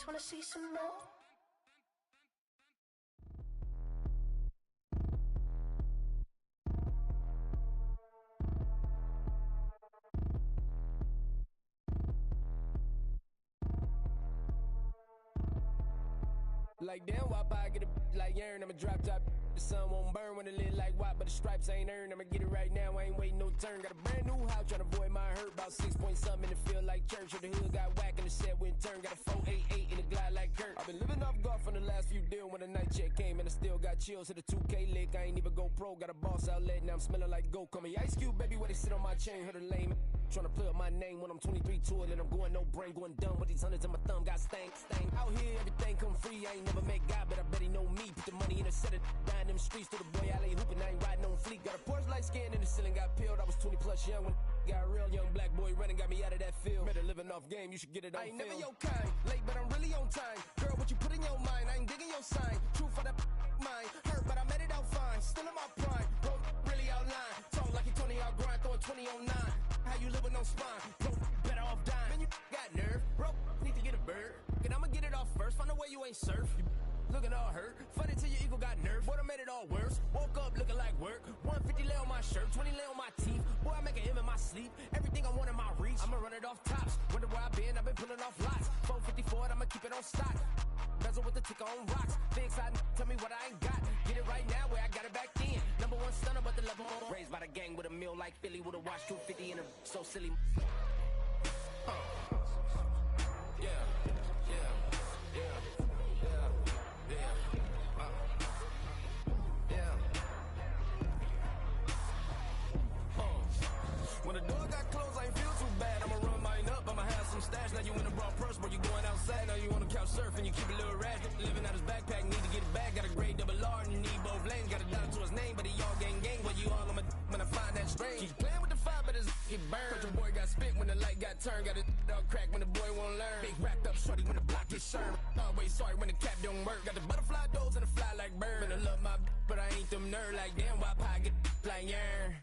just wanna see some more. Like damn, why I get a like Aaron? I'ma drop top. The sun won't burn when it lit like white, but the stripes ain't earned. I'ma get it right now, I ain't waiting no turn. Got a brand new house, tryna avoid my hurt. About 6 point something in the field like church. Or the hood got whack and the set went turn. Got a 488 in the glide like Kurt. I've been living off golf from the last few deals. When the night check came and I still got chills. To the 2K lick, I ain't even go pro. Got a boss outlet, now I'm smelling like go. Call me Ice Cube, baby, where they sit on my chain. Heard a lame tryna play up my name when I'm 23 to it. And I'm going no brain, going dumb with these hundreds in my thumb. Got stank. Out here, everything come free. I ain't never met God, but I bet he know me. Put the money in a set of dying them streets to the boy alley hooping. I ain't riding on fleek. Got a Porsche light skin in the ceiling, got peeled. I was 20 plus young when got a real young black boy running, got me out of that field. Better living off game, you should get it on film. I ain't never your kind, late but I'm really on time. Girl, what you put in your mind, I ain't digging your sign. True for that mine, hurt but I made it out fine. Still in my prime, bro, really outline. Talk like you Tony out grind, throwing 20 on 9. How you live with no spine, bro, better off dying. Man, you got nerve, bro, need to get a bird. And I'ma get it off first, find a way you ain't surf. You looking all hurt, funny till your ego got nerve. Boy, I made it all worse, woke up looking like work. 150 lay on my shirt, 20 lay on my teeth. Boy, I make an M in my sleep, everything I want in my reach. I'ma run it off tops, wonder where I been, I've been pulling off lots. 454, I'ma keep it on stock. Bezel with the ticker on rocks. Big side, tell me what I ain't got. Get it right now where I got it back then. Number one stunner, but the level more. Raised by the gang with a meal like Philly, with a watch 250 and a so silly. Yeah, yeah, yeah, yeah, yeah, When the door got closed, I ain't feel too bad. I'ma run mine up, I'ma have some stash. Now you in a broad purse, but you going outside. Now you on the couch surfing, you keep a little rash. Living out his backpack, need to get it back. Got a grade double R and you need both lanes. Got a dollar to his name, but he all gang. But you all on my when I find that strange. Keep playing with the fire, but his get burned. But your boy got spit when the light got turned. Got it all crack when the boy won't learn. Big wrapped up shorty when the block gets shurned. Always sorry when the cap don't work. Got the butterfly doors and the fly like bird. And I love my but I ain't them nerd like damn. Why pie get like yarn?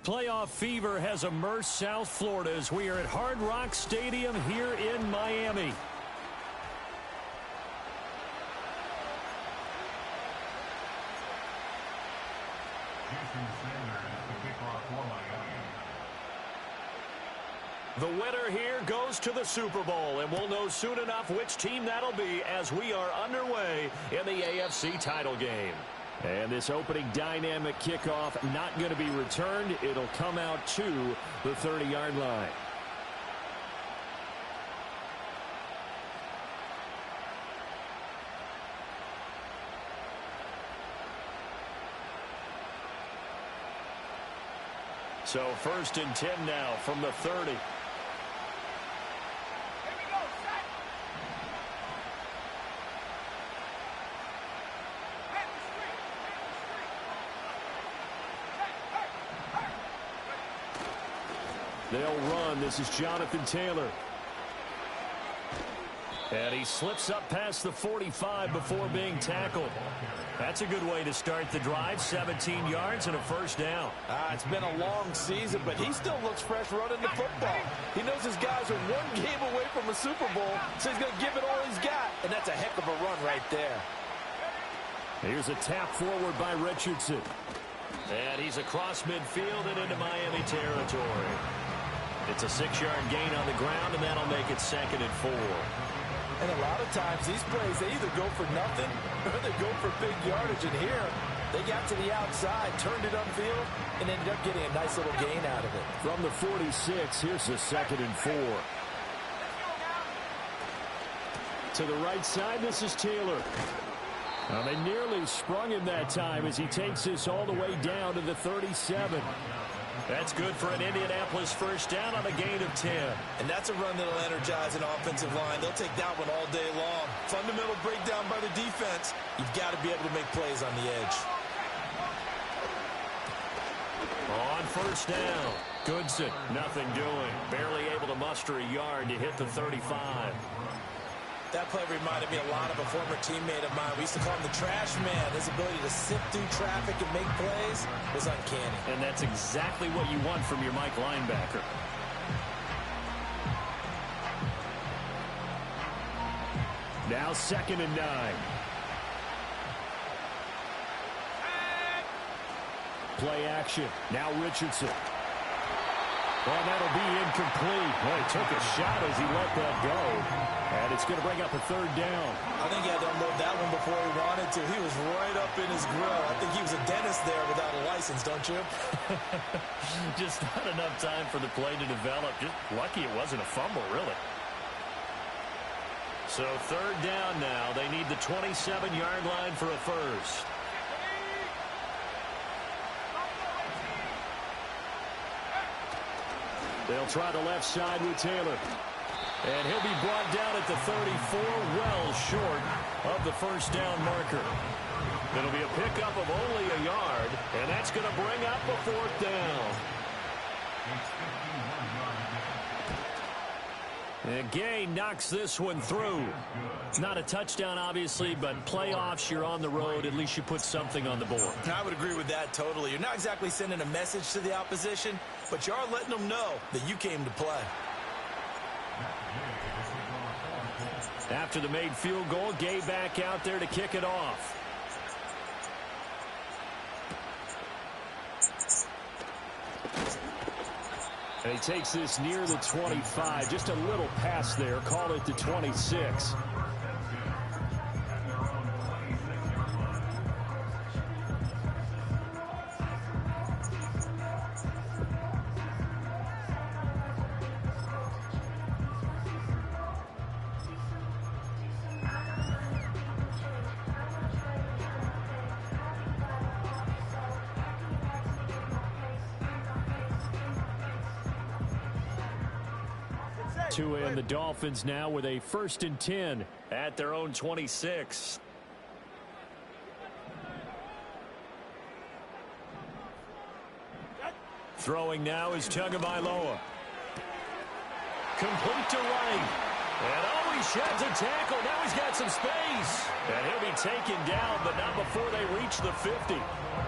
Playoff fever has immersed South Florida as we are at Hard Rock Stadium here in Miami. The winner here goes to the Super Bowl, and we'll know soon enough which team that'll be as we are underway in the AFC title game. And this opening dynamic kickoff not going to be returned. It'll come out to the 30-yard line. So 1st and 10 now from the 30. They'll run. This is Jonathan Taylor. And he slips up past the 45 before being tackled. That's a good way to start the drive. 17 yards and a first down. It's been a long season, but he still looks fresh running the football. He knows his guys are one game away from a Super Bowl, so he's going to give it all he's got. And that's a heck of a run right there. Here's a tap forward by Richardson. And he's across midfield and into Miami territory. It's a 6-yard gain on the ground, and that'll make it 2nd and 4. And a lot of times these plays, they either go for nothing or they go for big yardage. And here, they got to the outside, turned it upfield, and ended up getting a nice little gain out of it. From the 46, here's the 2nd and 4. To the right side, this is Taylor. They nearly sprung him that time as he takes this all the way down to the 37. That's good for an Indianapolis first down on a gain of 10. And that's a run that'll energize an offensive line. They'll take that one all day long. Fundamental breakdown by the defense. You've got to be able to make plays on the edge. On first down, Goodson, nothing doing. Barely able to muster a yard to hit the 35. That play reminded me a lot of a former teammate of mine. We used to call him the trash man. His ability to sift through traffic and make plays was uncanny. And that's exactly what you want from your Mike linebacker. Now 2nd and 9. Play action. Now Richardson. Well, that'll be incomplete. Well, he took a shot as he let that go. And it's going to bring up a 3rd down. I think he had to unload that one before he wanted to. He was right up in his grill. I think he was a dentist there without a license, don't you? Just not enough time for the play to develop. Just lucky it wasn't a fumble, really. So 3rd down now. They need the 27-yard line for a first. They'll try the left side with Taylor. And he'll be brought down at the 34, well short of the first down marker. It'll be a pickup of only a yard, and that's going to bring up a 4th down. And Gay knocks this one through. It's not a touchdown, obviously, but playoffs, you're on the road. At least you put something on the board. I would agree with that totally. You're not exactly sending a message to the opposition, but you are letting them know that you came to play. After the made field goal, Gay back out there to kick it off. And he takes this near the 25. Just a little pass there. Call it the 26. And the Dolphins now with a 1st and 10 at their own 26. Throwing now is Tagovailoa. Complete to right. And he sheds a tackle. Now he's got some space. And he'll be taken down, but not before they reach the 50.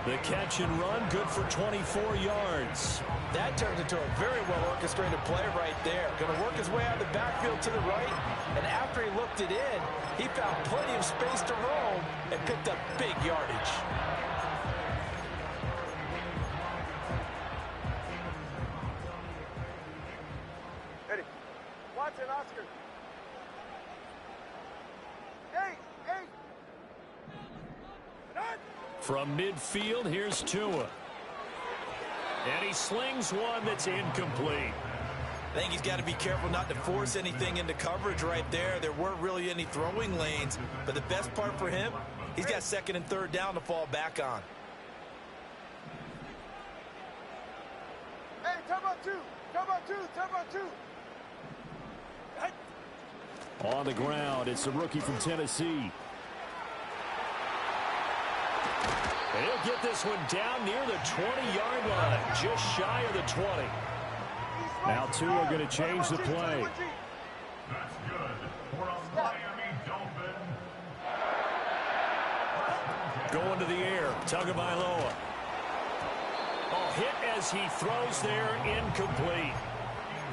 The catch and run, good for 24 yards. That turned into a very well-orchestrated play right there. Going to work his way out of the backfield to the right, and after he looked it in, he found plenty of space to roam and picked up big yardage. Ready. Watson, Oscar. Hey! From midfield, here's Tua. And he slings one that's incomplete. I think he's got to be careful not to force anything into coverage right there. There weren't really any throwing lanes, but the best part for him, he's got second and third down to fall back on. Hey, time out two. On the ground, it's the rookie from Tennessee. And he'll get this one down near the 20-yard line, just shy of the 20. Now Tua going to change the play. That's good for a Miami Dolphin. Going to the air, Tagovailoa. Oh, hit as he throws there, incomplete.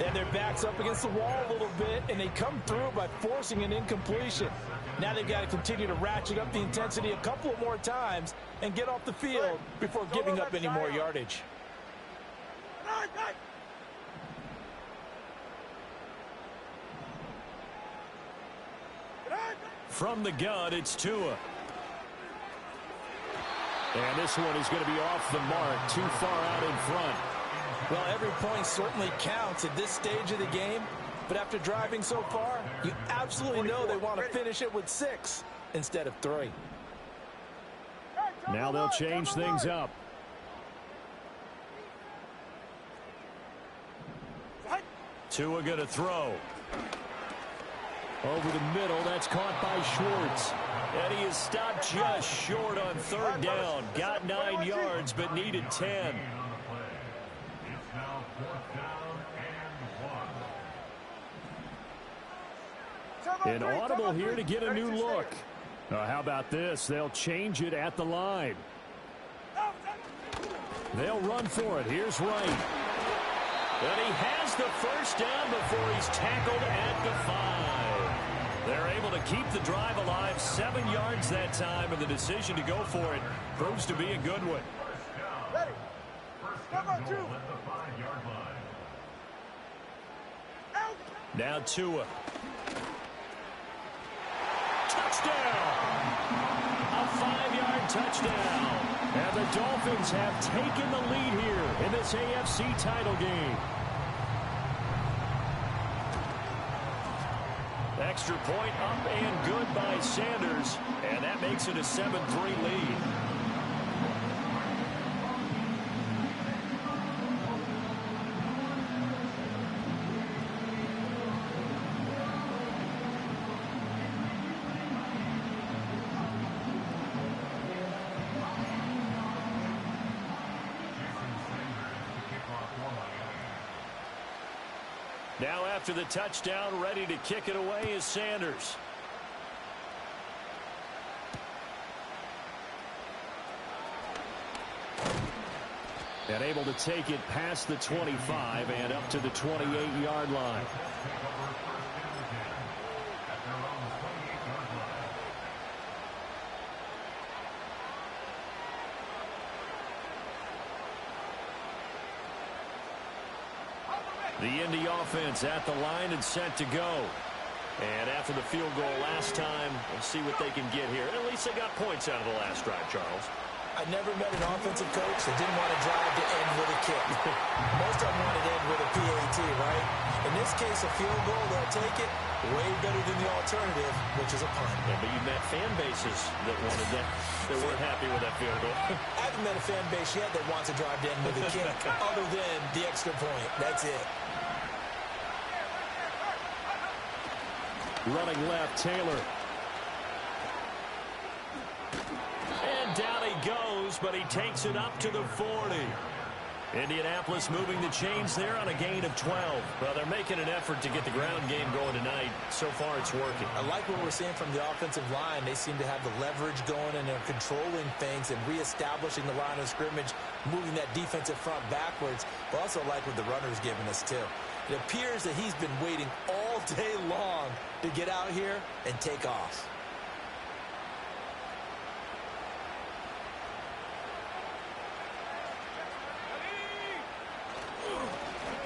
And their back's up against the wall a little bit, and they come through by forcing an incompletion. Now they've got to continue to ratchet up the intensity a couple of more times and get off the field before giving up any more yardage. From the gun, it's Tua. And this one is going to be off the mark, too far out in front. Well, every point certainly counts at this stage of the game, but after driving so far, you absolutely know they want to finish it with 6 instead of 3. Now they'll change things up. Tua going to throw. Over the middle, that's caught by Schwartz. And he is stopped just short on third down. Got 9 yards, but needed 10. An audible here to get a new look. How about this? They'll change it at the line. They'll run for it. Here's Wright. And he has the first down before he's tackled at the 5. They're able to keep the drive alive, 7 yards that time, and the decision to go for it proves to be a good one. Ready. Come on, two. Now Tua. Touchdown! A 5-yard touchdown. And the Dolphins have taken the lead here in this AFC title game. Extra point up and good by Sanders. And that makes it a 7-3 lead. Now after the touchdown, ready to kick it away is Sanders. And able to take it past the 25 and up to the 28-yard line. The Indy offense at the line and set to go. And after the field goal last time, we'll see what they can get here. At least they got points out of the last drive, Charles. I never met an offensive coach that didn't want to drive to end with a kick. Most of them wanted to end with a PAT, right? In this case, a field goal, they'll take it. Way better than the alternative, which is a punt. Yeah, but you met fan bases that wanted that, that weren't happy with that field goal. I haven't met a fan base yet that wants to drive to end with a kick, other than the extra point. That's it. Running left, Taylor. And down he goes, but he takes it up to the 40. Indianapolis moving the chains there on a gain of 12. Well, they're making an effort to get the ground game going tonight. So far, it's working. I like what we're seeing from the offensive line. They seem to have the leverage going, and they're controlling things and reestablishing the line of scrimmage, moving that defensive front backwards. But also like what the runner's giving us, too. It appears that he's been waiting all day long to get out here and take off.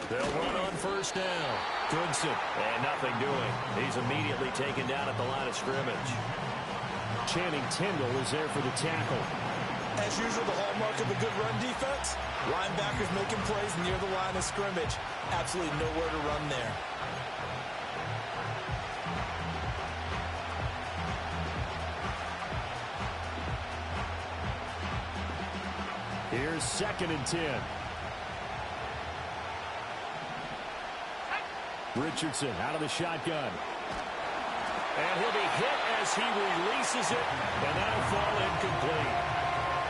They'll run on first down. Goodson, and nothing doing. He's immediately taken down at the line of scrimmage. Channing Tindall is there for the tackle. As usual, the hallmark of a good run defense, linebackers making plays near the line of scrimmage. Absolutely nowhere to run there. Here's 2nd and 10. Richardson out of the shotgun. And he'll be hit as he releases it, and that'll fall incomplete.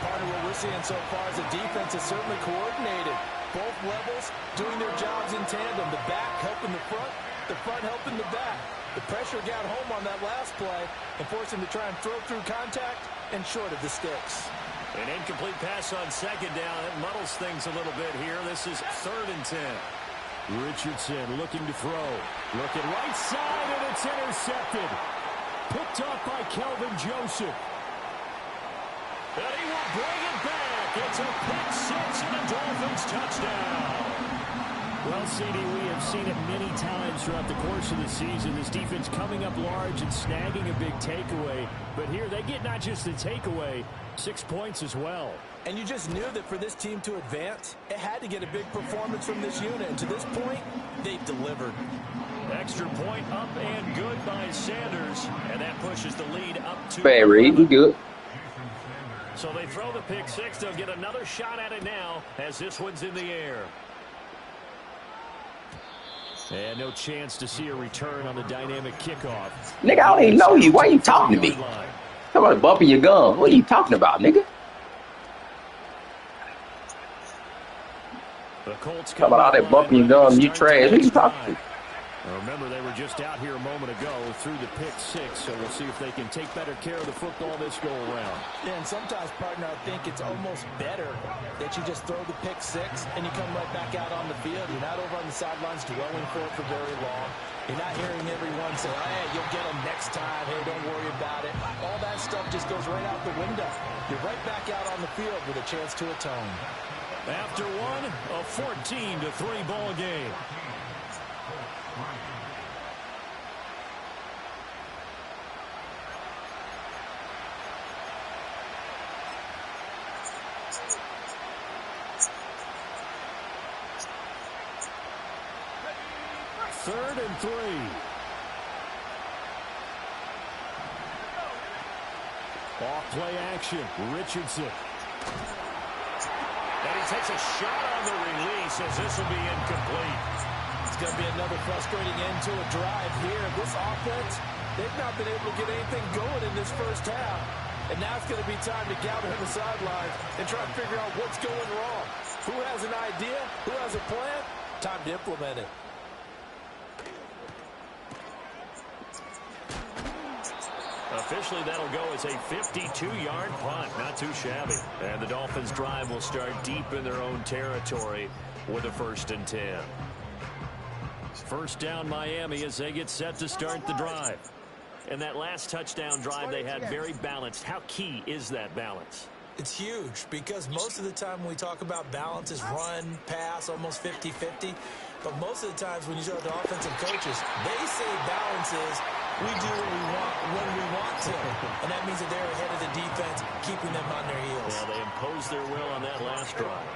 Part of what we're seeing so far is the defense is certainly coordinated. Both levels doing their jobs in tandem. The back helping the front helping the back. The pressure got home on that last play and forced him to try and throw through contact and short of the sticks. An incomplete pass on 2nd down. It muddles things a little bit here. This is 3rd and 10. Richardson looking to throw. Looking right side, and it's intercepted. Picked up by Kelvin Joseph. And he will bring it back. It's a pick six and a Dolphins touchdown. Well, CD, we have seen it many times throughout the course of the season. This defense coming up large and snagging a big takeaway. But here they get not just the takeaway, 6 points as well. And you just knew that for this team to advance, it had to get a big performance from this unit. And to this point, they've delivered. Extra point up and good by Sanders. And that pushes the lead up to... Hey, Reed, you good. So they throw the pick six. They'll get another shot at it now as this one's in the air. And no chance to see a return on the dynamic kickoff. Nigga, I don't even know you. Why are you talking to me? Talk about bumping your gum. What are you talking about, nigga? The Colts Talk about all that bumping your gum. You trash. Who you talking to? Remember, they were just out here a moment ago through the pick six, so we'll see if they can take better care of the football this go around. Yeah, and sometimes, partner, I think it's almost better that you just throw the pick six and you come right back out on the field. You're not over on the sidelines dwelling for it for very long. You're not hearing everyone say, oh, hey, you'll get them next time. Hey, don't worry about it. All that stuff just goes right out the window. You're right back out on the field with a chance to atone. After one, a 14-3 ball game. Third and 3. Off play action. Richardson. And he takes a shot on the release as this will be incomplete. It's going to be another frustrating end to a drive here. This offense, they've not been able to get anything going in this first half. And now it's going to be time to gather on the sidelines and try to figure out what's going wrong. Who has an idea? Who has a plan? Time to implement it. Officially, that'll go as a 52-yard punt. Not too shabby. And the Dolphins' drive will start deep in their own territory with a 1st and 10. First down, Miami, as they get set to start the drive. And that last touchdown drive they had very balanced. How key is that balance? It's huge because most of the time when we talk about balance is run, pass, almost 50-50. But most of the times when you talk to offensive coaches, they say balance is we do what we want when we want to. And that means that they're ahead of the defense, keeping them on their heels. Well, they imposed their will on that last drive.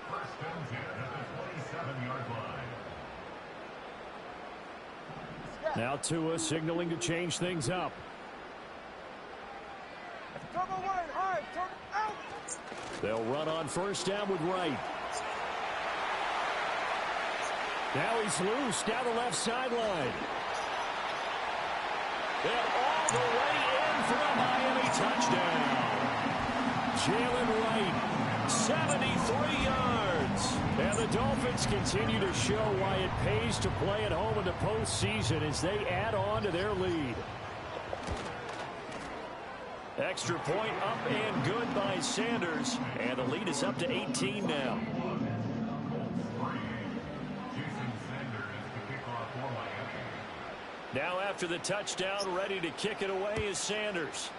First and 10 at the 27-yard line. Now Tua signaling to change things up. Turbo one, high, turbo out. They'll run on first down with Wright. Now he's loose down the left sideline. And all the way in for a Miami touchdown. Jalen Wright 73 yards. And the Dolphins continue to show why it pays to play at home in the postseason as they add on to their lead. Extra point up and good by Sanders. And the lead is up to 18 now. Now after the touchdown, ready to kick it away is Sanders.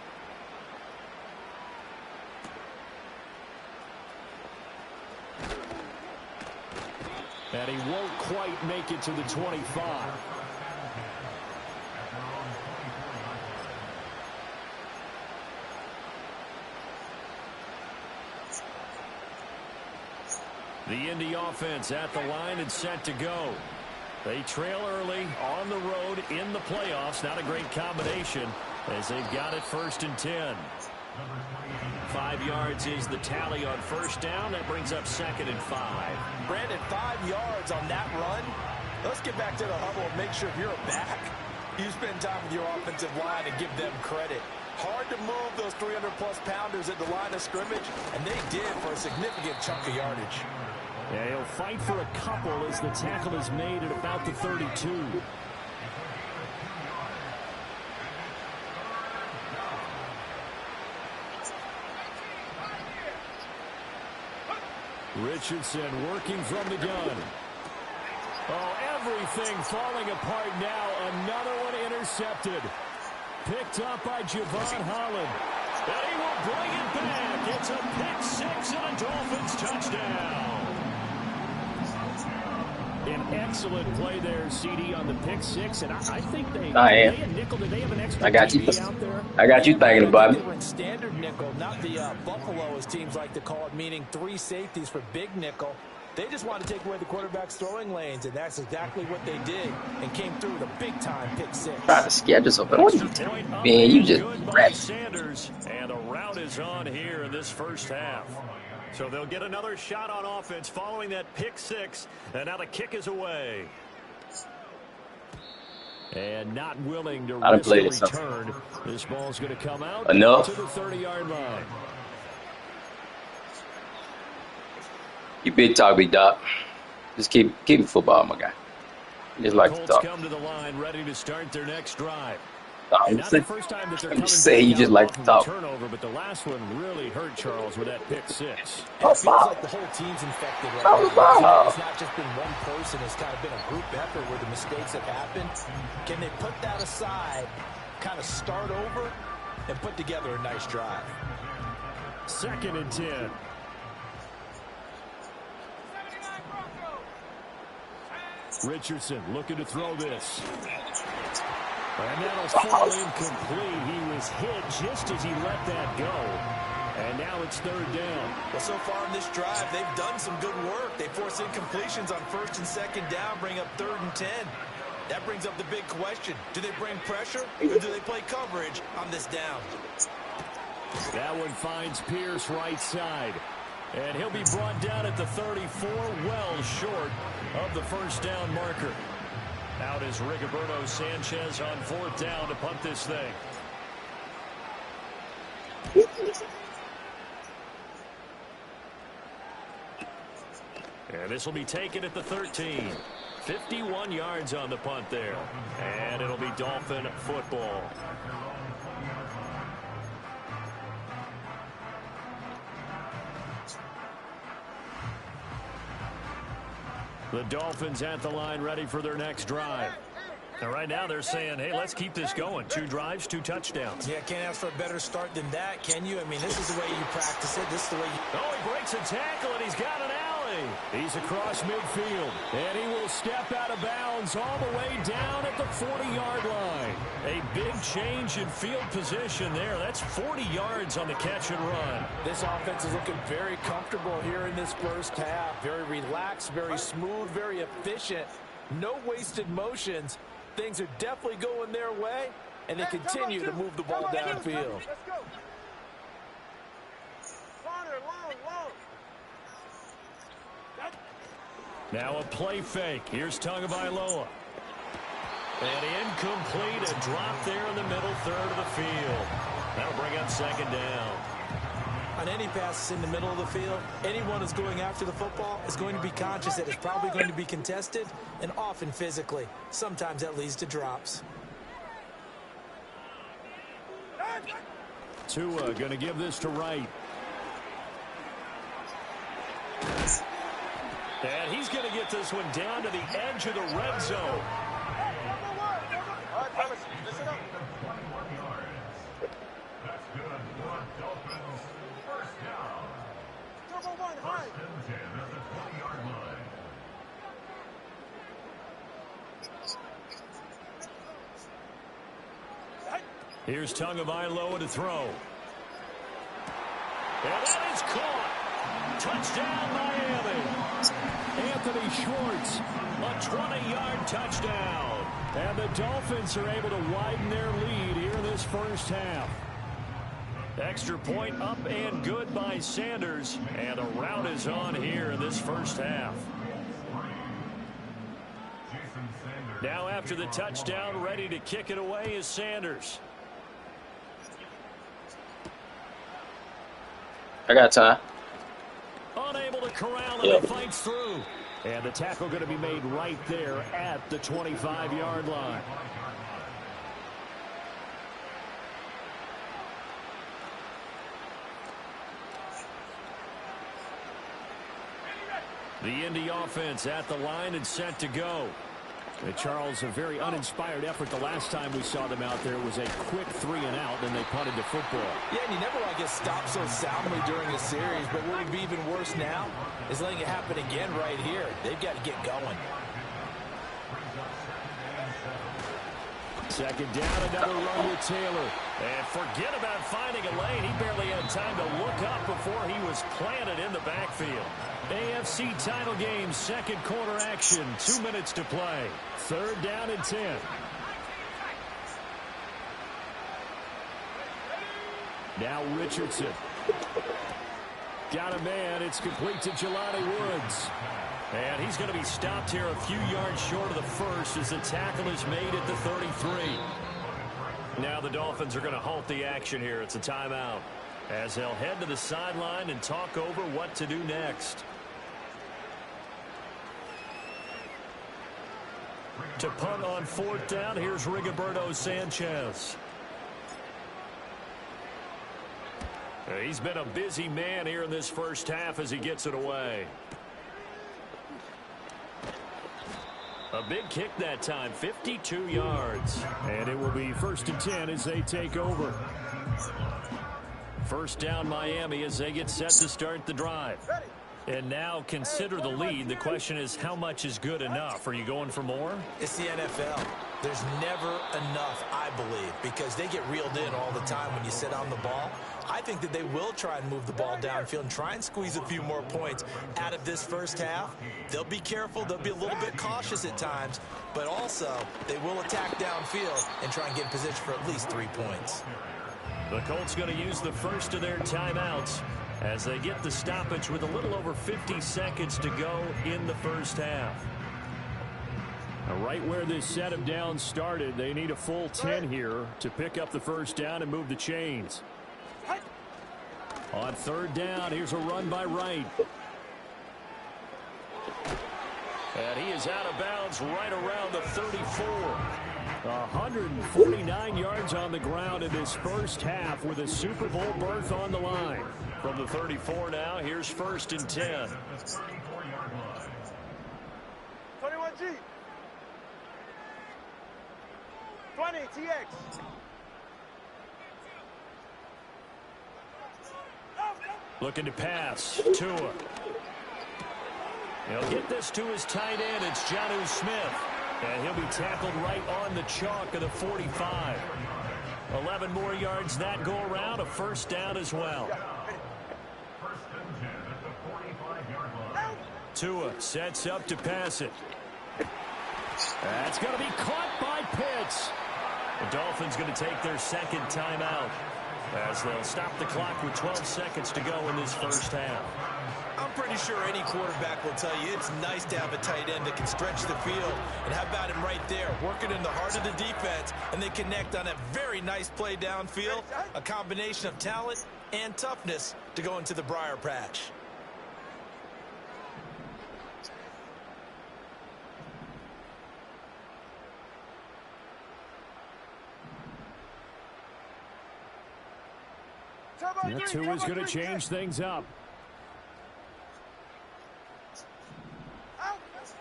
And he won't quite make it to the 25. The Indy offense at the line and set to go. They trail early on the road in the playoffs. Not a great combination as they've got it 1st and 10. 5 yards is the tally on first down. That brings up 2nd and 5. Brandon, 5 yards on that run. Let's get back to the huddle and make sure if you're a back, you spend time with your offensive line and give them credit. Hard to move those 300-plus pounders at the line of scrimmage, and they did for a significant chunk of yardage. Yeah, he'll fight for a couple as the tackle is made at about the 32. Richardson working from the gun. Oh, everything falling apart now. Another one intercepted. Picked up by Javon Holland. And he will bring it back. It's a pick 6 and a Dolphins touchdown. An excellent play there, CD, on the pick 6, and I think they nickel. Did they have an extra I got you. out there? I got you thinking about it. They were in standard nickel, not the Buffalo, as teams like to call it, meaning 3 safeties for big nickel. They just want to take away the quarterback's throwing lanes, and that's exactly what they did, and came through with a big-time pick 6. Trying to schedule something. What you man, you just rap. Sanders, and a route is on here in this first half. So they'll get another shot on offense following that pick 6. And now the kick is away. And not willing to risk the return. This ball's going to come out enough to the 30-yard line. You big talk, big dog. Just keep it football, my guy. You just like to talk. Come to the line, ready to start their next drive. I'm not the first time that they're coming say you just like to talk. Turnover, but the last one really hurt Charles with that pick 6. It feels like the whole team's infected right now. It's not just been one person. It's kind of been a group effort where the mistakes have happened. Can they put that aside, kind of start over, and put together a nice drive? 2nd and 10. Richardson looking to throw this. And that'll fall incomplete. He was hit just as he let that go. And now it's 3rd down. Well, so far in this drive, they've done some good work. They force incompletions on 1st and 2nd down, bring up 3rd and 10. That brings up the big question. Do they bring pressure or do they play coverage on this down? That one finds Pierce right side. And he'll be brought down at the 34, well short of the first down marker. Out is Rigoberto Sanchez on 4th down to punt this thing. And this will be taken at the 13. 51 yards on the punt there. And it'll be Dolphin football. The Dolphins at the line, ready for their next drive. And right now they're saying, hey, let's keep this going. 2 drives, 2 touchdowns. Yeah, can't ask for a better start than that, can you? I mean, this is the way you practice it. This is the way you... Oh, he breaks a tackle, and he's got an alley. He's across midfield, and he will step out of bounds all the way down at the 40-yard line. A big change in field position there. That's 40 yards on the catch and run. This offense is looking very comfortable here in this first half. Very relaxed, very smooth, very efficient. No wasted motions. Things are definitely going their way, and they continue to move the ball downfield. Now a play fake. Here's Tagovailoa. And incomplete. A drop there in the middle third of the field. That'll bring up 2nd down. On any passes in the middle of the field, anyone who's going after the football is going to be conscious that it's probably going to be contested, and often physically. Sometimes that leads to drops. Tua going to give this to Wright. And he's going to get this one down to the edge of the red zone. All right, fellas, listen up. That's good for Dolphins. First down. Turbo one, high. First and 10 at the 20-yard line. Here's Tagovailoa to throw. And that is caught. Touchdown, Miami. Anthony Schwartz, a 20-yard touchdown. And the Dolphins are able to widen their lead here in this first half. Extra point up and good by Sanders. And a rout is on here in this first half. Now after the touchdown, ready to kick it away is Sanders. I got time. Unable to corral him, and fights through. And the tackle going to be made right there at the 25-yard line. The Indy offense at the line and set to go. Charles, a very uninspired effort the last time we saw them out there was a quick 3-and-out, and they punted the football. Yeah, and you never want to get stopped so soundly during a series, but what would be even worse now is letting it happen again right here. They've got to get going. Second down, another run with Taylor. And forget about finding a lane. He barely had time to look up before he was planted in the backfield. AFC title game, second quarter action. 2 minutes to play. Third down and 10. Now Richardson. Got a man. It's complete to Jelani Woods. And he's going to be stopped here a few yards short of the first as the tackle is made at the 33. Now the Dolphins are going to halt the action here. It's a timeout as they'll head to the sideline and talk over what to do next. To punt on fourth down, here's Rigoberto Sanchez. He's been a busy man here in this first half as he gets it away. A big kick that time, 52 yards. And it will be first and 10 as they take over. First down Miami as they get set to start the drive. And now consider the lead. The question is, how much is good enough? Are you going for more? It's the NFL. There's never enough, I believe, because they get reeled in all the time when you sit on the ball. I think that they will try and move the ball downfield and try and squeeze a few more points out of this first half. They'll be careful. They'll be a little bit cautious at times, but also they will attack downfield and try and get in position for at least 3 points. The Colts going to use the first of their timeouts as they get the stoppage with a little over 50 seconds to go in the first half. Right where this set of downs started, they need a full 10 here to pick up the first down and move the chains. On third down, here's a run by Wright. And he is out of bounds right around the 34. 149 yards on the ground in this first half with a Super Bowl berth on the line. From the 34 now, here's first and 10. 21G. 20 TX. Looking to pass. Tua. He'll get this to his tight end. It's Jonnu Smith. And he'll be tackled right on the chalk of the 45. 11 more yards that go around. A first down as well. Tua sets up to pass it. That's going to be caught by Pitts. The Dolphins going to take their second timeout as they'll stop the clock with 12 seconds to go in this first half. I'm pretty sure any quarterback will tell you it's nice to have a tight end that can stretch the field. And how about him right there, working in the heart of the defense, and they connect on a very nice play downfield, a combination of talent and toughness to go into the briar patch. That's who is going to change things up.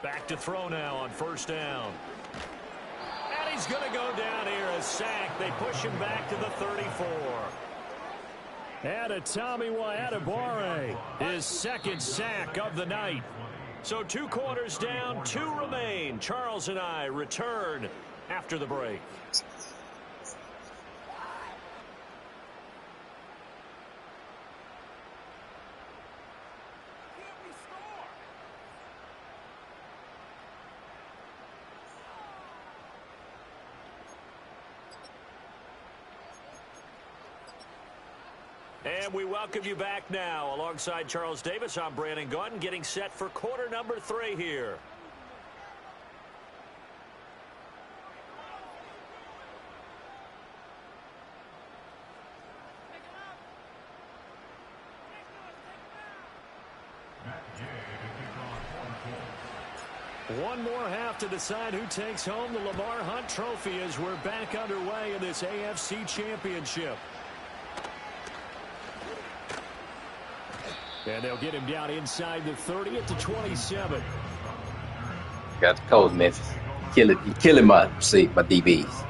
Back to throw now on first down. And he's going to go down here, a sack. They push him back to the 34. And a Tomiwa Adebawore, his second sack of the night. So 2 quarters down, 2 remain. Charles and I return after the break. And we welcome you back now. Alongside Charles Davis, I'm Brandon Gaudin, getting set for quarter number 3 here. One more half to decide who takes home the Lamar Hunt Trophy as we're back underway in this AFC Championship. And they'll get him down inside the 30 at the 27. Got the cold, Memphis. You're killing my DBs.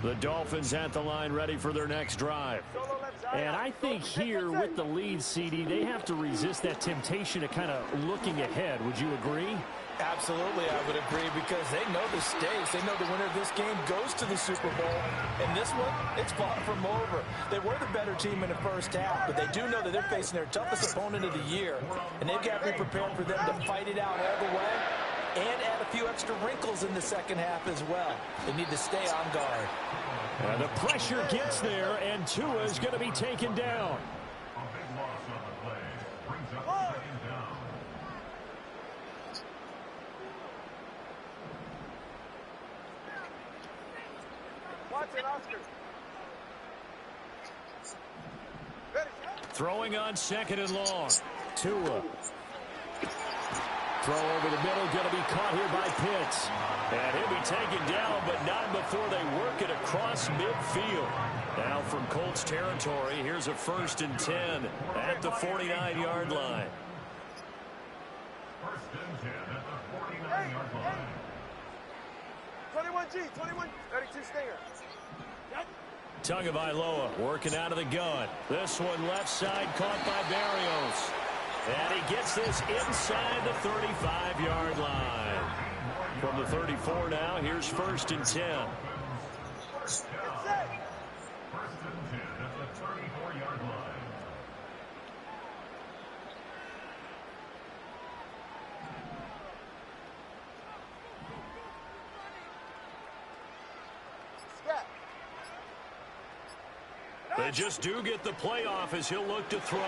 The Dolphins at the line ready for their next drive. And I think here with the lead, CD, they have to resist that temptation of kind of looking ahead. Would you agree? Absolutely, I would agree, because they know the stakes. They know the winner of this game goes to the Super Bowl. And this one, it's far from over. They were the better team in the first half, but they do know that they're facing their toughest opponent of the year. And they've got to be prepared for them to fight it out all the way and add a few extra wrinkles in the second half as well. They need to stay on guard. And the pressure gets there, and Tua is going to be taken down. A big loss on the play. Brings up second down. Watch it, Oscar. Throwing on second and long. Tua. Throw over the middle, going to be caught here by Pitts. And he'll be taken down, but not before they work it across midfield. Now from Colts territory, here's a 1st and 10 at the 49-yard line. 1st and 10 at the 49-yard line. 21G, 21, 32 Stinger. Tagovailoa working out of the gun. This one left side caught by Barrios. And he gets this inside the 35-yard line. From the 34 now, here's 1st and 10. 1st and 10 at the 34-yard line. They just do get the playoff as he'll look to throw.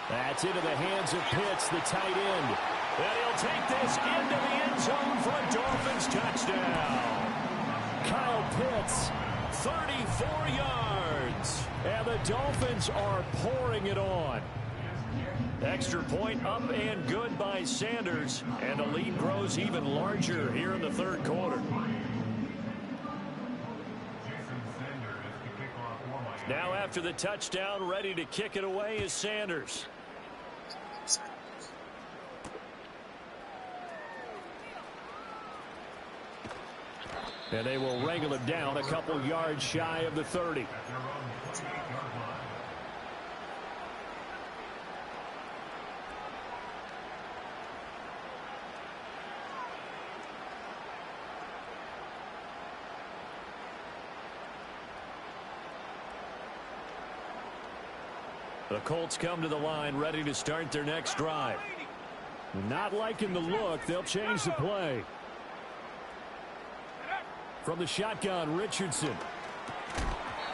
That's into the hands of Pitts, the tight end. And he'll take this into the end zone for a Dolphins touchdown. Kyle Pitts, 34 yards. And the Dolphins are pouring it on. Extra point up and good by Sanders. And the lead grows even larger here in the 3rd quarter. Now after the touchdown, ready to kick it away is Sanders. And they will wrangle him down a couple yards shy of the 30. The Colts come to the line ready to start their next drive. Not liking the look, they'll change the play. From the shotgun, Richardson.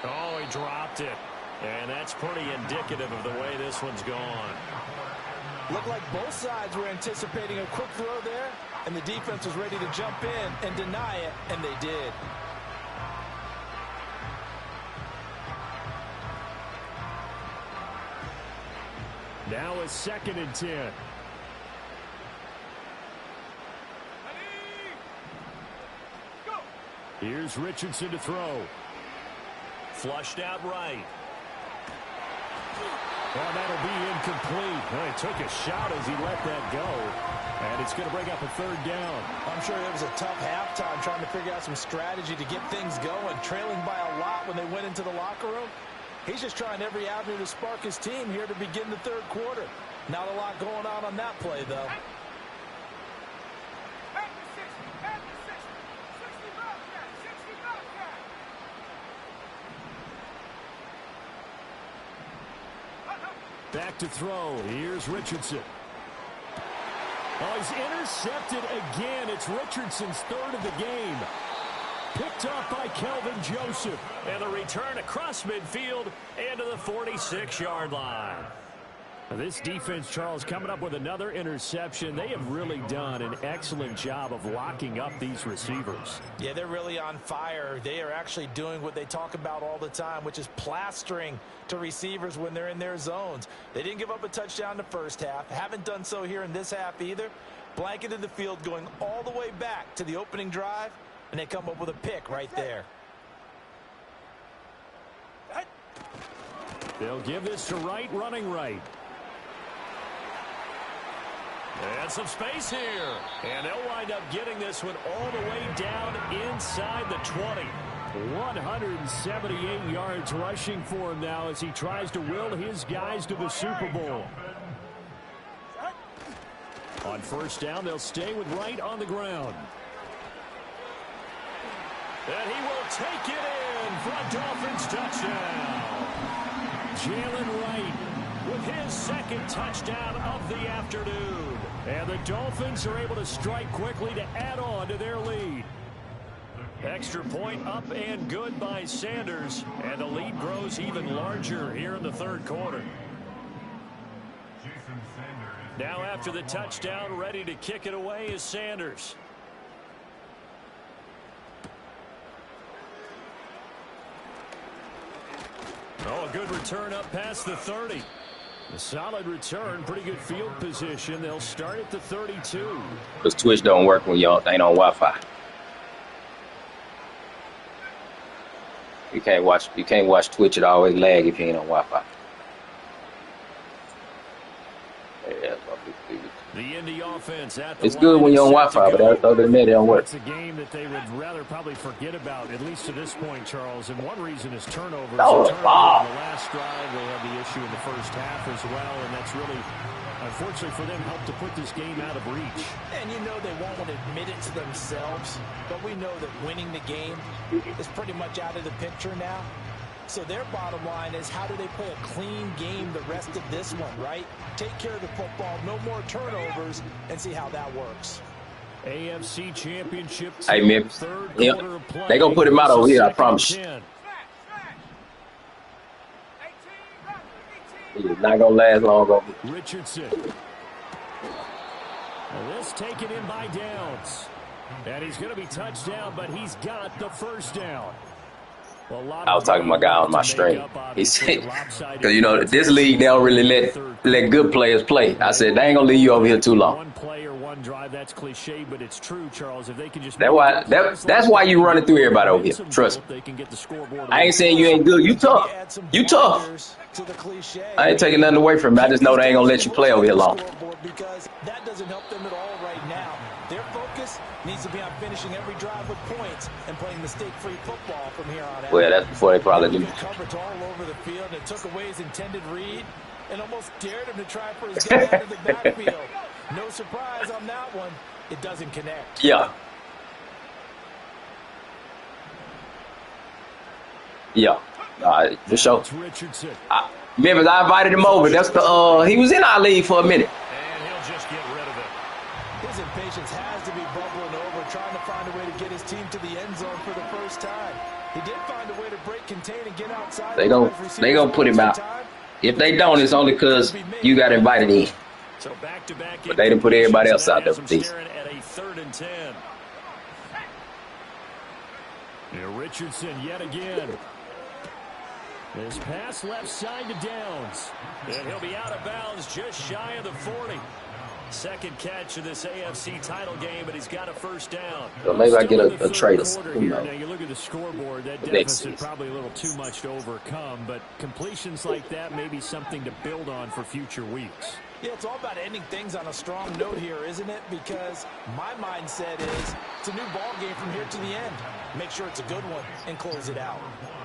Oh, he dropped it. And that's pretty indicative of the way this one's gone. Looked like both sides were anticipating a quick throw there, and the defense was ready to jump in and deny it, and they did. Now a 2nd and 10. Here's Richardson to throw. Flushed out right. Well, that'll be incomplete. Well, he took a shot as he let that go. And it's going to bring up a 3rd down. I'm sure it was a tough halftime trying to figure out some strategy to get things going, trailing by a lot when they went into the locker room. He's just trying every avenue to spark his team here to begin the 3rd quarter. Not a lot going on that play, though. Back to throw. Here's Richardson. Oh, he's intercepted again. It's Richardson's 3rd of the game. Picked off by Kelvin Joseph. And the return across midfield and to the 46-yard line. This defense, Charles, coming up with another interception. They have really done an excellent job of locking up these receivers. Yeah, they're really on fire. They are actually doing what they talk about all the time, which is plastering to receivers when they're in their zones. They didn't give up a touchdown the first half. Haven't done so here in this half either. Blanketed the field going all the way back to the opening drive, and they come up with a pick right there. They'll give this to Wright, running right. And some space here. And they'll wind up getting this one all the way down inside the 20. 178 yards rushing for him now as he tries to will his guys to the Super Bowl. On 1st down, they'll stay with Wright on the ground. And he will take it in for a Dolphins touchdown. Jalen Wright with his 2nd touchdown of the afternoon. And the Dolphins are able to strike quickly to add on to their lead. Extra point up and good by Sanders. And the lead grows even larger here in the 3rd quarter. Now after the touchdown, ready to kick it away is Sanders. Oh, a good return up past the 30. A solid return, pretty good field position. They'll start at the 32. Because Twitch don't work when y'all ain't on Wi-Fi. You can't watch Twitch. It always lag if you ain't on Wi-Fi. Yeah, the Indy offense at the it's good when you're on Wi-Fi, but other than that, it don't work. It's a game that they would rather probably forget about, at least to this point, Charles. And one reason is turnovers. Oh, wow. On the last drive, they had the issue in the first half as well, and that's really, unfortunately for them, helped to put this game out of reach. And you know they won't admit it to themselves, but we know that winning the game is pretty much out of the picture now. So their bottom line is, how do they play a clean game the rest of this one, right? Take care of the football, no more turnovers, and see how that works. AFC Championship. Hey, Memphis. Yeah. They gonna put him out over here, I promise. He's not gonna last long over here. Richardson. And this taken in by Downs. And he's going to be touched down, but he's got the 1st down. I was talking to my guy on my stream. He said, because, you know, this league, they don't really let good players play. I said, they ain't going to leave you over here too long. One play or one drive, that's cliche, but it's true, Charles. If they can just that's why you running through everybody over here. Trust me. I ain't saying you ain't good. You tough. You tough. I ain't taking nothing away from you. I just know they ain't going to let you play over here long. Because that doesn't help them at all right now. Their focus needs to be on finishing every drive with points and playing mistake-free football from here on out. Well, that's before they probably do. Coverage all over the field, and it took away his intended read and almost dared him to try for his guy out of the backfield. No surprise on that one. It doesn't connect. Yeah. Yeah. For sure. Memphis, I invited him over. That's the he was in our league for a minute. And he'll just get rid of it. His impatience has to be bubbling over, trying to find a way to get his team to the end zone for the first time. He did find a way to break, contain, and get outside. They gonna put him out. If they don't, it's only because you got invited in. So back-to-back, but they didn't put everybody else out there with these. At a 3rd and 10. Now Richardson yet again. His pass left side to Downs. And he'll be out of bounds just shy of the 40. Second catch of this AFC title game, but he's got a first down. So maybe I get a trade or something. Now you look at the scoreboard, that deficit probably a little too much to overcome, but completions like that may be something to build on for future weeks. Yeah, it's all about ending things on a strong note here, isn't it? Because my mindset is it's a new ball game from here to the end. Make sure it's a good one and close it out.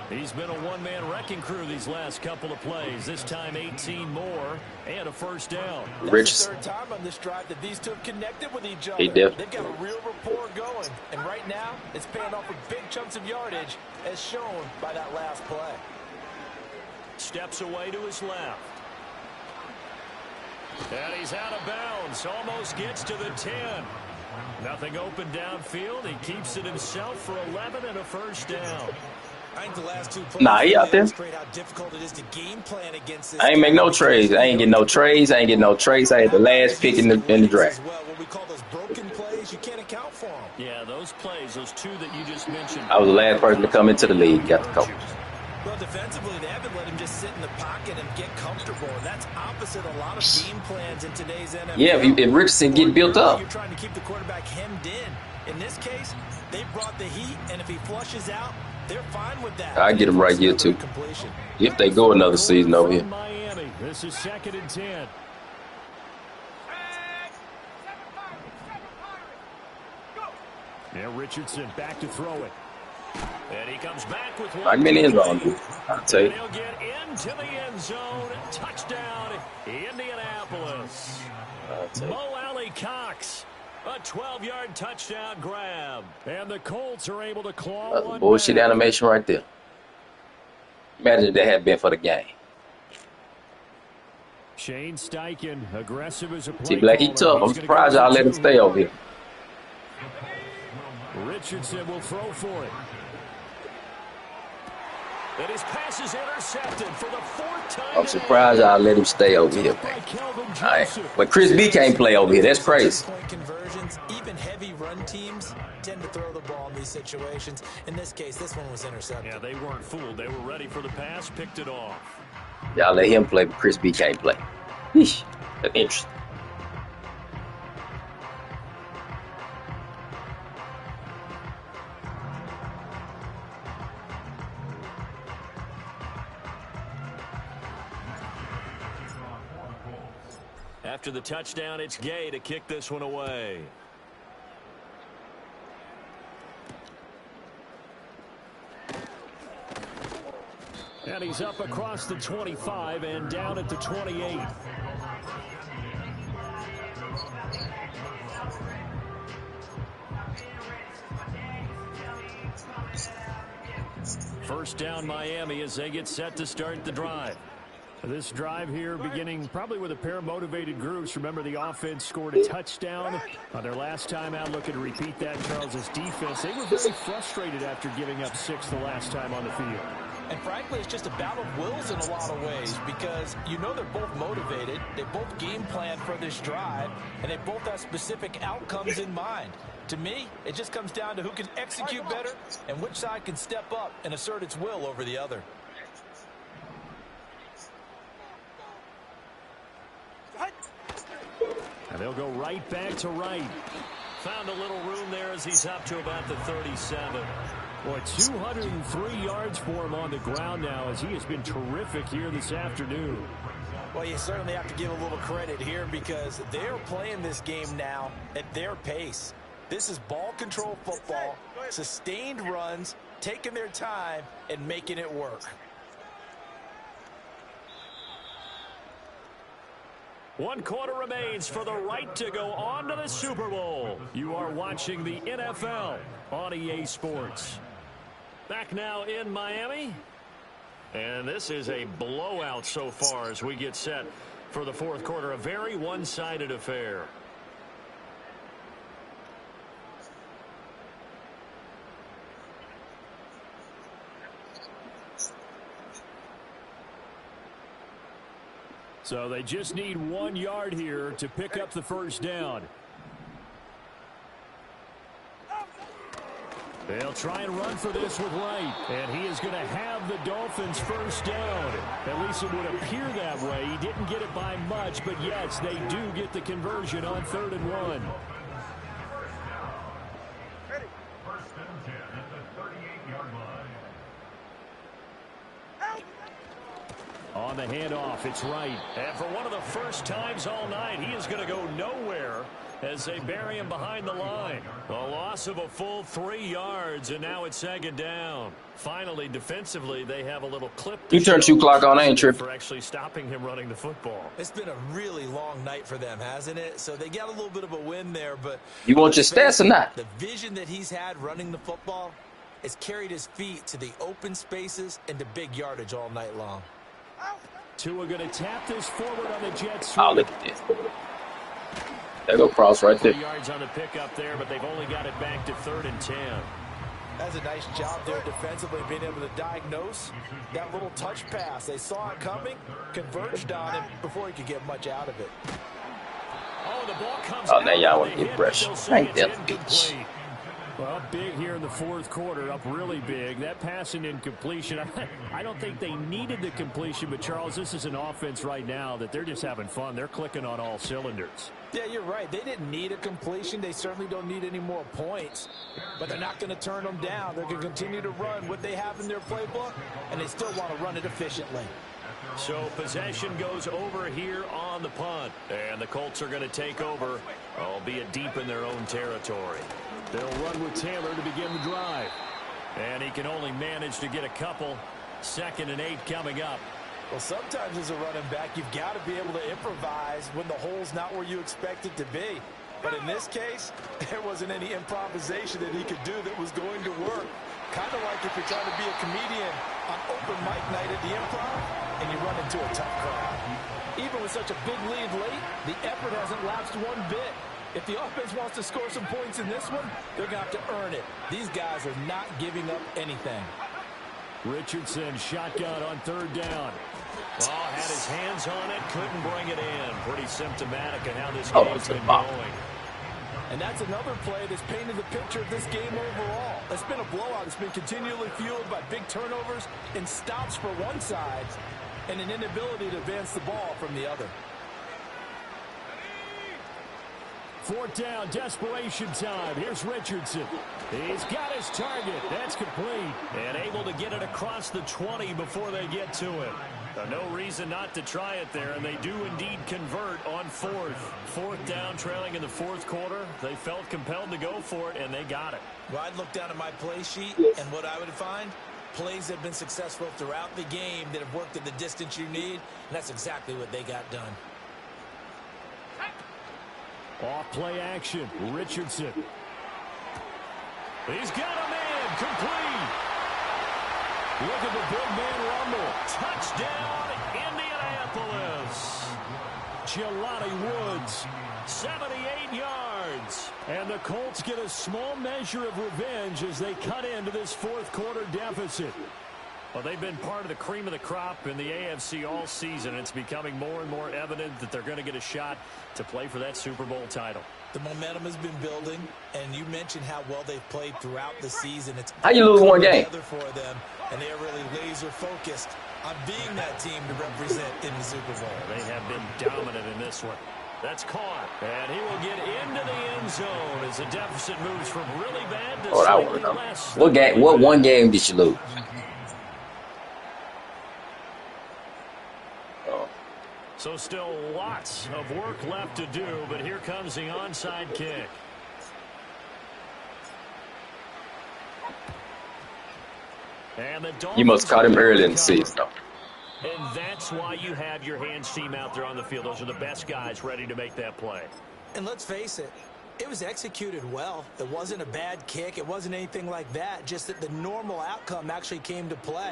He's been a one-man wrecking crew these last couple of plays. This time 18 more and a first down. That's the 3rd time on this drive that these two have connected with each other. They've got a real rapport going. And right now, it's paying off with big chunks of yardage as shown by that last play. Steps away to his left. And he's out of bounds. Almost gets to the 10. Nothing open downfield. He keeps it himself for 11 and a first down. I think the last 2 plays he out there. How difficult it is to game plan against this. I ain't make no trades. I ain't get no trades. I ain't get no trades. I had the last pick in the draft. Well, what we call those broken plays, you can't account for them. Yeah, those plays, those 2 that you just mentioned. I was the last person to come into the league. Got the coach. Well, defensively, they haven't let him just sit in the pocket and get comfortable. And that's opposite a lot of game plans in today's NFL. Yeah, if Richardson get built up. You're trying to keep the quarterback hemmed in. In this case, they brought the heat, and if he flushes out, they're fine with that. I get him right here, too. If they go another season over here. Miami. This is 2nd and 10. Now Richardson back to throw it. And he comes back with one. I've been in on you. I'll tell you. He'll get into the end zone. Touchdown, Indianapolis. Mo Alley Cox. A 12-yard touchdown grab. And the Colts are able to claw one bullshit back. animation right there. Imagine if that had been for the game. Shane Steichen, aggressive as a play T-Black, he tough. I'm surprised y'all let him stay over here. Richardson will throw for it. And his pass is intercepted for the 4th time. I'm surprised y'all let him stay over here, man. All right. But Chris B can't play over here. That's crazy. Conversions, even heavy run teams tend to throw the ball in these situations. In this case, this one was intercepted. Yeah, they weren't fooled. They were ready for the pass, picked it off. Y'all let him play, but Chris B can't play. Eesh, that's interesting. After the touchdown, it's Gay to kick this one away. And he's up across the 25 and down at the 28. First down Miami as they get set to start the drive. This drive here beginning probably with a pair of motivated groups. Remember, the offense scored a touchdown on their last time out. Looking to repeat that, Charles' defense. They were very frustrated after giving up 6 the last time on the field. And frankly, it's just a battle of wills in a lot of ways because you know they're both motivated. They both game plan for this drive, and they both have specific outcomes in mind. To me, it just comes down to who can execute better and which side can step up and assert its will over the other. And they'll go right back to right. Found a little room there as he's up to about the 37. Boy, 203 yards for him on the ground now as he has been terrific here this afternoon. Well, you certainly have to give a little credit here because they're playing this game now at their pace. This is ball control football, sustained runs, taking their time, and making it work. One quarter remains for the right to go on to the Super Bowl. You are watching the NFL on EA Sports. Back now in Miami. And this is a blowout so far as we get set for the fourth quarter. A very one-sided affair. So they just need 1 yard here to pick up the first down. They'll try and run for this with Wright. And he is going to have the Dolphins first down. At least it would appear that way. He didn't get it by much, but yes, they do get the conversion on 3rd and 1. First and 10 at the 38-yard line. On the handoff, it's Wright. And for one of the first times all night, he is going to go nowhere as they bury him behind the line. A loss of a full 3 yards, and now it's 2nd down. Finally, defensively, they have a little clip. You turn 2 clock on, I ain't tripping. For actually stopping him running the football. It's been a really long night for them, hasn't it? So they got a little bit of a win there, but you want your stats or not? The vision that he's had running the football has carried his feet to the open spaces and to big yardage all night long. Tua going to tap this forward on the Jets. Oh, look at this. There go Cross right there. 3 yards on the pickup there, but they've only got it back to 3rd and 10. That's a nice job there defensively, being able to diagnose that little touch pass. They saw it coming, converged on him before he could get much out of it. Oh, the ball comes now y'all want to get fresh. Right there, bitch. Well, big here in the 4th quarter, up really big. That pass and incompletion, I don't think they needed the completion, but Charles, this is an offense right now that they're just having fun. They're clicking on all cylinders. Yeah, you're right. They didn't need a completion. They certainly don't need any more points, but they're not going to turn them down. They're going to continue to run what they have in their playbook, and they still want to run it efficiently. So possession goes over here on the punt, and the Colts are going to take over, albeit deep in their own territory. They'll run with Taylor to begin the drive. And he can only manage to get a couple. 2nd and 8 coming up. Well, sometimes as a running back, you've got to be able to improvise when the hole's not where you expect it to be. But in this case, there wasn't any improvisation that he could do that was going to work. Kind of like if you're trying to be a comedian on open mic night at the Improv and you run into a tough crowd. Even with such a big lead late, the effort hasn't lapsed one bit. If the offense wants to score some points in this one, they're going to have to earn it. These guys are not giving up anything. Richardson shotgun on 3rd down. Oh, had his hands on it, couldn't bring it in. Pretty symptomatic of how this game's been going. And that's another play that's painted the picture of this game overall. It's been a blowout. It's been continually fueled by big turnovers and stops for one side and an inability to advance the ball from the other. 4th down, desperation time. Here's Richardson. He's got his target. That's complete. And able to get it across the 20 before they get to it. No reason not to try it there, and they do indeed convert on 4th. 4th down, trailing in the 4th quarter. They felt compelled to go for it, and they got it. Well, I'd look down at my play sheet, and what I would find, plays that have been successful throughout the game that have worked at the distance you need, and that's exactly what they got done. Off play action, Richardson. He's got a man, complete. Look at the big man rumble. Touchdown, Indianapolis. Jelani Woods, 78 yards. And the Colts get a small measure of revenge as they cut into this 4th quarter deficit. Well, they've been part of the cream of the crop in the AFC all season. It's becoming more and more evident that they're going to get a shot to play for that Super Bowl title. The momentum has been building, and you mentioned how well they've played throughout the season. It's how you lose one game for them, and they are really laser focused on being that team to represent in the Super Bowl. They have been dominant in this one. That's caught, and he will get into the end zone as the deficit moves from really bad to slightly less. What game? What one game did you lose? So still lots of work left to do, but here comes the onside kick. And the you must caught him early in the season, though. And that's why you have your hands team out there on the field. Those are the best guys ready to make that play. And let's face it, it was executed well. It wasn't a bad kick. It wasn't anything like that. Just that the normal outcome actually came to play.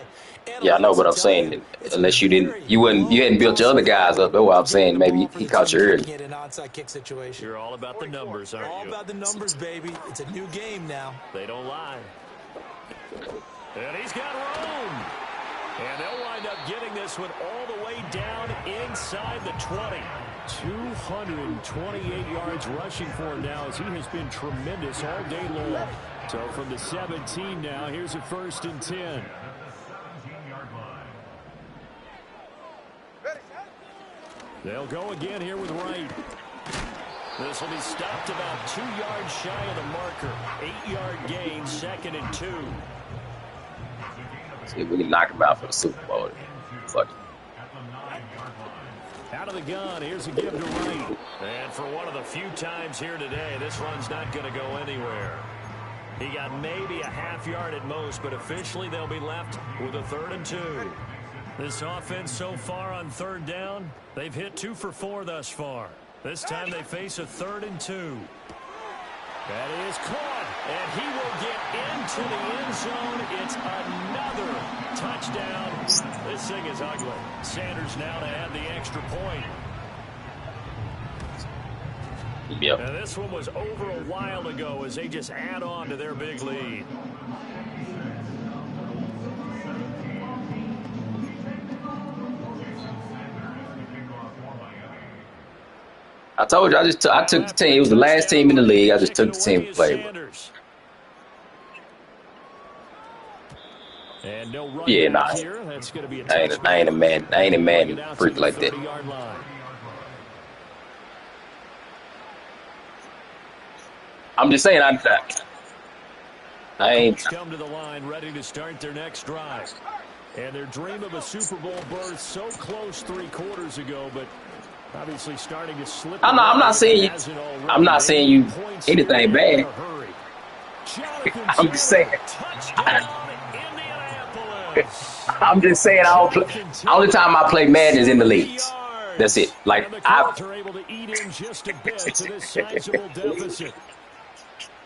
Yeah, I know what I'm saying. Unless you hadn't built your other guys up. That's what I'm saying. Maybe he caught you early. An onside kick situation. You're all about the numbers, aren't you? All about the numbers, baby. It's a new game now. They don't lie. And he's got room. And they'll wind up getting this one all the way down inside the 20. 228 yards rushing for him now as he has been tremendous all day long. So from the 17 now, here's a 1st and 10. They'll go again here with Wright. This will be stopped about 2 yards shy of the marker. 8-yard gain, 2nd and 2. See if we can knock him out for the Super Bowl. Fuck. Out of the gun, here's a give to Wright. And for one of the few times here today, this run's not going to go anywhere. He got maybe a half yard at most, but officially they'll be left with a 3rd and 2. This offense so far on 3rd down, they've hit 2 for 4 thus far. This time they face a 3rd and 2. That is caught, and he will get into the end zone. It's another touchdown. This thing is ugly. Sanders now to add the extra point. Yep. And this one was over a while ago as they just add on to their big lead. I told you, I took the team. It was the last team in the league. I just took the team to play with. Yeah, nah. I ain't a man freak like that. I'm just saying, I ain't. Come to the line, ready to start their next drive. And their dream of a Super Bowl berth so close 3 quarters ago, but obviously starting to slip. I'm not saying you anything bad. I'm just saying. I'm just saying I don't play. Only time I play Madden is in the leagues. That's it. Like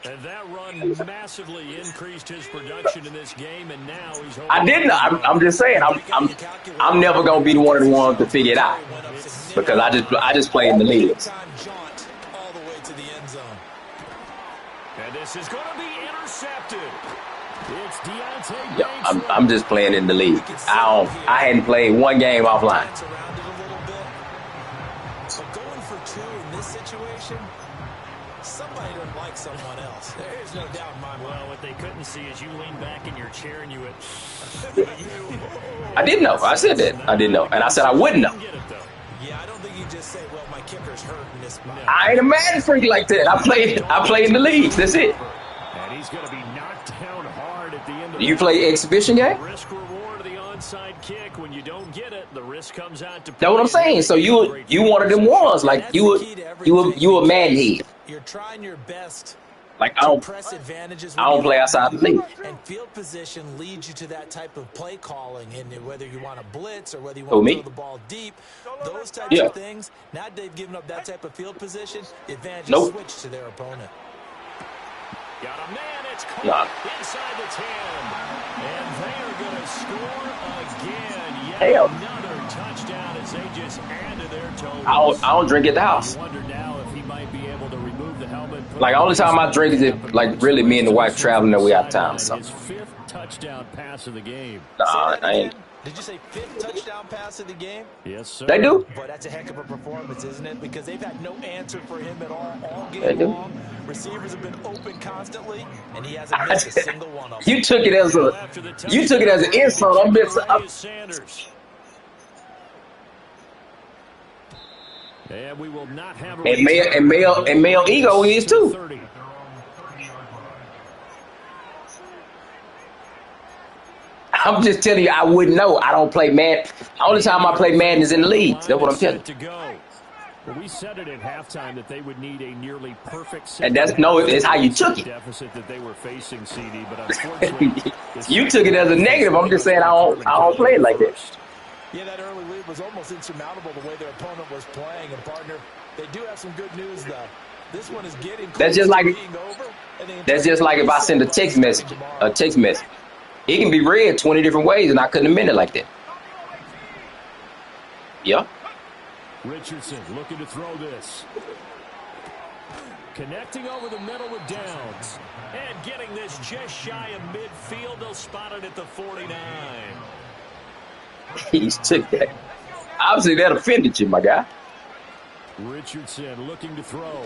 And that run massively increased his production in this game, and now he's. I didn't. I'm just saying. I'm never gonna be one of the ones to figure it out because I just play in the leagues. And this is going to be intercepted. It's Deontay. Yeah, I'm just playing in the league. I hadn't played one game offline. So going for 2 in this situation, somebody doesn't like someone else. There's no doubt in my mind. Well, what they couldn't see is you lean back in your chair and you went. I didn't know. I said that. I didn't know, and I said I wouldn't know. Yeah, I don't think you just say, "Well, my kicker's hurt in this spot." I ain't a Madden freak like that. I play in the leagues. That's it. And he's going to be knocked down hard at the end of You play exhibition game? Risk reward of the onside kick. When you don't get it, the risk comes out to. That's what I'm saying. So you one of them ones like you a Madden head. You're trying your best. Like I don't play outside the league. And field position leads you to that type of play calling, and whether you want to blitz or whether you Who, want to me? throw the ball deep, those types of things. Now they've given up that type of field position. The advantage is switched to their opponent. Got a man, it's caught inside the 10. And they are going to score again. Yet another touchdown as they just add to their total. I don't drink at the house. I wonder now if he might be able to remove the helmet. Like, only time I drink is if, like, really me and the wife traveling that we out of town or something. His 5th touchdown pass of the game. Nah, I ain't. Did you say 5th touchdown pass of the game? Yes, sir. They do? Boy, that's a heck of a performance, isn't it? Because they've had no answer for him at all game long. Receivers have been open constantly, and he hasn't missed a single one of them. You took it as an insult. I'm Sanders. And we will not have a and male ego is too. I'm just telling you, I wouldn't know. I don't play Madden. The only time I play Madden is in the leagues. That's what I'm telling you. Well, we said it at halftime that they would need a nearly perfect. And it's how you took it. Deficit that they were facing, CD, but unfortunately, you took it as a negative. I'm just saying I don't play it like that. Yeah, that early lead was almost insurmountable the way their opponent was playing. And partner, they do have some good news though. This one is getting close that's just like to being over. That's just like if I send a text message. It can be read 20 different ways, and I couldn't have meant it like that. Yeah. Richardson looking to throw this. Connecting over the middle with Downs. And getting this just shy of midfield. They'll spot it at the 49. He's took that. Obviously, that offended you, my guy. Richardson looking to throw.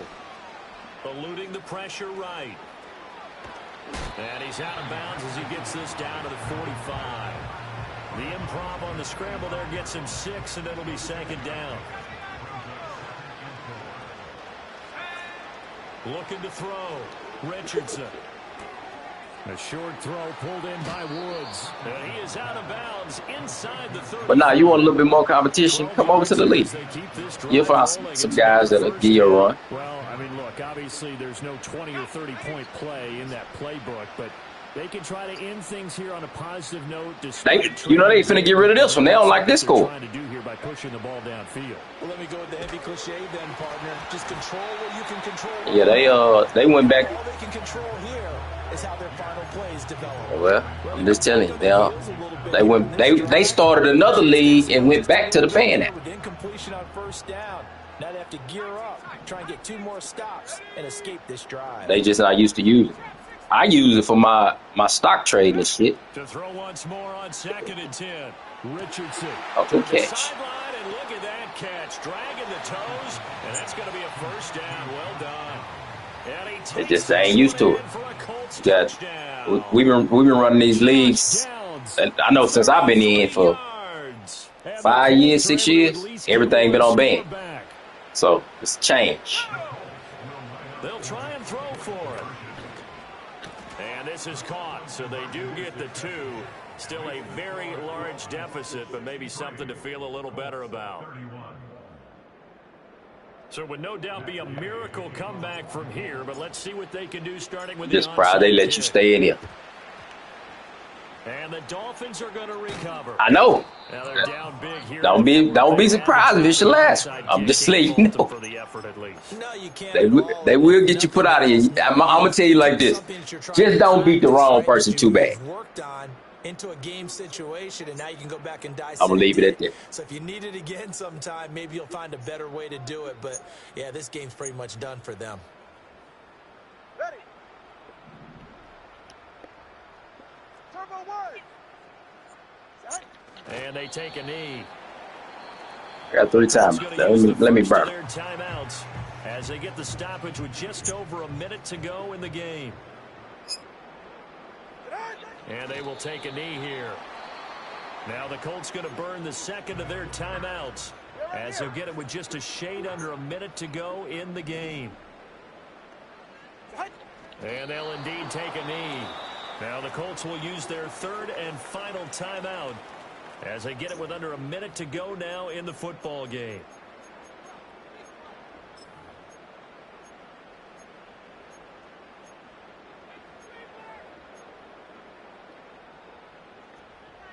Eluding the pressure right. And he's out of bounds as he gets this down to the 45. The improv on the scramble there gets him 6, and it'll be second down. Looking to throw. Richardson. A short throw pulled in by Woods. And he is out of bounds inside the 30. But now you want a little bit more competition, come over to the league. You'll find some guys that'll give you a run. Well, I mean, look, obviously there's no 20 or 30-point play in that playbook, but they can try to end things here on a positive note. They finna get rid of this one. They don't like this score. Trying to do here by pushing the ball downfield. Well, let me go with the heavy cliche then, partner. Just control what you can control. Yeah, they went back. All they can control here is how their final plays develop. Well, I'm just telling you, they started another league and went back to the fan app. With incompletion on first down. Now they have to gear up, try and get 2 more stops and escape this drive. They just not used to use it. I use it for my stock trade and shit. To throw once more on 2nd and 10. Richardson. Oh, good catch. And look at that catch. Dragging the toes. And that's going to be a first down. Well done. They ain't used to it. We've been running these leagues. I know since I've been in for 5 years, 6 years, everything been on band. So it's a change. They'll try and throw for it. And this is caught, so they do get the 2. Still a very large deficit, but maybe something to feel a little better about. So it would no doubt be a miracle comeback from here, but let's see what they can do starting with just proud they let you stay in here. And the Dolphins are going to recover. I know. Now they're down big here. Don't be surprised if it's your last one. I'm just letting you know. They will get you put out of here. I'm gonna tell you like this: just don't beat the wrong person too bad. Into a game situation, and now you can go back and dissect. I'm gonna leave it at that. So if you need it again sometime, maybe you'll find a better way to do it. But yeah, this game's pretty much done for them. Ready. Turbo 1. And they take a knee. I got 30 time. Let me burn. Timeouts as they get the stoppage with just over a minute to go in the game. And they will take a knee here. Now the Colts going to burn the second of their timeouts as they'll get it with just a shade under a minute to go in the game. And they'll indeed take a knee. Now the Colts will use their 3rd and final timeout as they get it with under a minute to go now in the football game.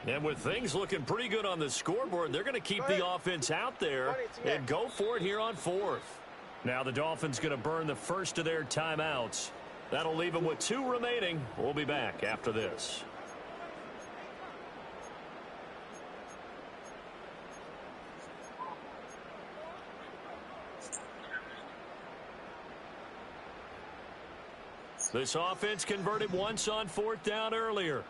And with things looking pretty good on the scoreboard, they're going to keep the offense out there and go for it here on 4th. Now the Dolphins going to burn the first of their timeouts. That'll leave them with 2 remaining. We'll be back after this. This offense converted once on 4th down earlier.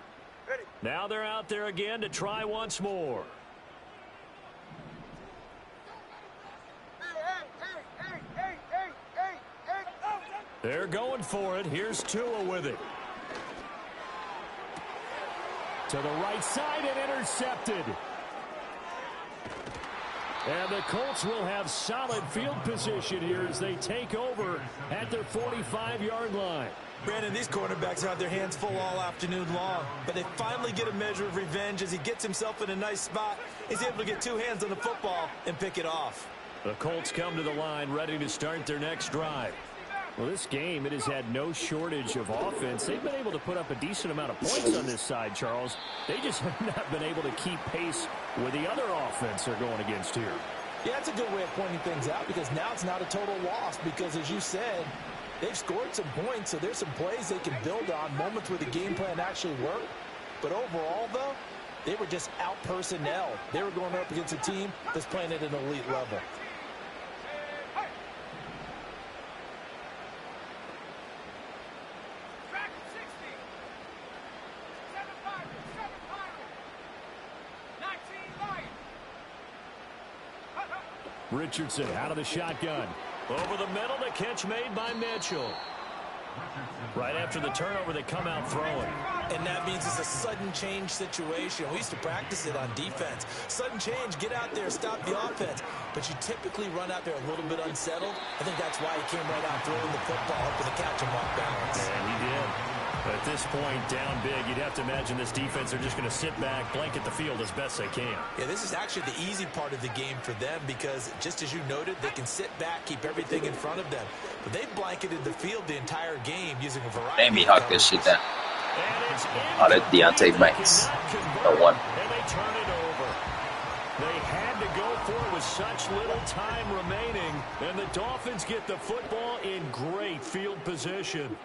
Now they're out there again to try once more. They're going for it. Here's Tua with it. To the right side and intercepted. And the Colts will have solid field position here as they take over at their 45-yard line. Brandon, these cornerbacks have had their hands full all afternoon long, but they finally get a measure of revenge as he gets himself in a nice spot. He's able to get 2 hands on the football and pick it off. The Colts come to the line ready to start their next drive. Well, this game, it has had no shortage of offense. They've been able to put up a decent amount of points on this side, Charles. They just have not been able to keep pace with the other offense they're going against here. Yeah, that's a good way of pointing things out because now it's not a total loss because, as you said, they've scored some points, so there's some plays they can build on, moments where the game plan actually worked. But overall, though, they were just out-personnel. They were going up against a team that's playing at an elite level. Richardson out of the shotgun. Over the middle, the catch made by Mitchell. Right after the turnover, they come out throwing. And that means it's a sudden change situation. We used to practice it on defense. Sudden change, get out there, stop the offense. But you typically run out there a little bit unsettled. I think that's why he came right out throwing the football up for the catch and off balance. And he did. But at this point, down big, you'd have to imagine this defense are just going to sit back, blanket the field as best they can. Yeah, this is actually the easy part of the game for them because, just as you noted, they can sit back, keep everything in front of them. But they've blanketed the field the entire game using a variety Damn, he hucked this shit down. Oh, that's Deontay Banks. No one. And they turn it over. They had to go for it with such little time remaining. And the Dolphins get the football in great field position.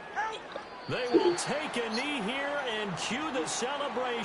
They will take a knee here and cue the celebration.